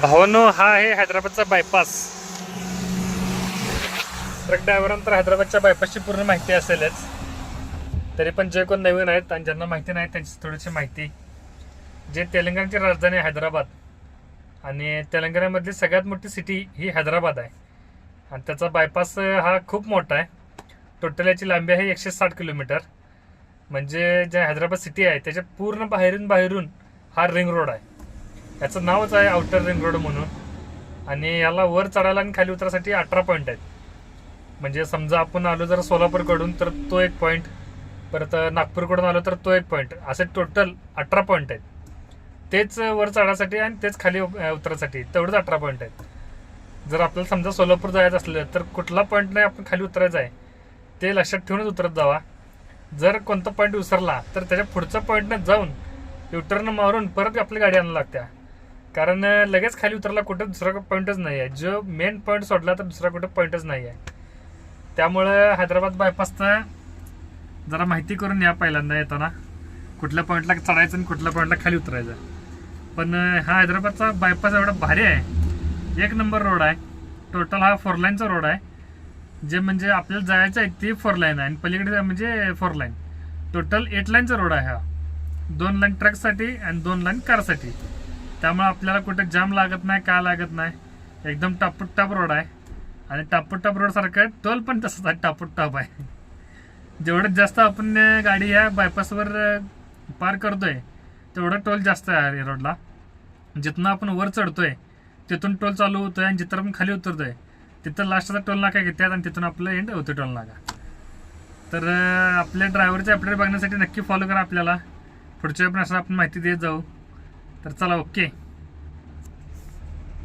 भावांनो, हा आहे हैदराबादचा बायपास. ट्रक ड्रायव्हरांना तर हैदराबादच्या बायपासची पूर्ण माहिती असेलच. तरी पण जे कोण नवीन आहेत आणि ज्यांना माहिती नाही त्यांची थोडीशी माहिती. जे तेलंगणाची राजधानी हैदराबाद आणि तेलंगणामधली सगळ्यात मोठी सिटी ही हैदराबाद आहे. आणि त्याचा बायपास हा खूप मोठा आहे. टोटल याची लांबी आहे 160 किलोमीटर. म्हणजे जे हैदराबाद सिटी आहे त्याच्या पूर्ण बाहेरून हा रिंग रोड आहे. याचं नावच आहे आउटर रिंग रोड म्हणून. आणि याला वर चढायला आणि खाली उतरासाठी 18 पॉईंट आहेत. म्हणजे समजा आपण आलो जर सोलापूरकडून तर तो एक पॉईंट, परत नागपूरकडून आलो तर तो एक पॉईंट, असे टोटल 18 पॉईंट आहेत. तेच वर चढायसाठी आणि तेच खाली उतरायसाठी तेवढंच 18 पॉईंट आहेत. जर आपल्याला समजा सोलापूर जायचं असलं तर कुठला पॉईंट नाही आपण खाली उतरायचं आहे ते लक्षात ठेवूनच उतरत जावा. जर कोणता पॉईंट विसरला तर त्याच्या पुढच्या पॉईंटनं जाऊन युटर्न मारून परत आपली गाडी आणायला लागत्या. कारण लगेच खाली उतरला कुठं दुसरा पॉईंटच नाही आहे. जो मेन पॉईंट सोडला तर दुसरा कुठं पॉईंटच नाही आहे. त्यामुळं हैदराबाद बायपासचं जरा माहिती करून या पहिल्यांदा येताना, कुठल्या पॉईंटला चढायचं आणि कुठल्या पॉईंटला खाली उतरायचं. पण हा हैदराबादचा बायपास एवढा भारी आहे, एक नंबर रोड आहे. टोटल हा 4 लाईनचा रोड आहे. जे म्हणजे आपल्याला जायचं आहे ते 4 लाईन आहे आणि पलीकडे म्हणजे 4 लाईन. टोटल 8 लाईनचा रोड आहे हा. 2 लाईन ट्रकसाठी आणि 2 लाईन कारसाठी. त्यामुळे आपल्याला कुठे जाम लागत नाही, काय लागत नाही. एकदम टापूटाप रोड आहे. आणि टापूटाप रोड सारखं आहे, टोल पण तसंच आहे, टापूटाप आहे. जेवढं जास्त आपण गाडी या बायपासवर पार करतोय तेवढं टोल जास्त आहे रोडला. जिथनं आपण वर चढतोय तिथून टोल चालू होतोय आणि जिथं आपण खाली उतरतोय तिथं लास्टचा टोल नाका घेतात आणि तिथून आपलं एंड होतं टोल नाका. तर आपल्या ड्रायव्हरचे अपडेट बघण्यासाठी नक्की फॉलो करा आपल्याला. पुढच्या वेळी पण असं आपण माहिती देत जाऊ. तर चला, ओके.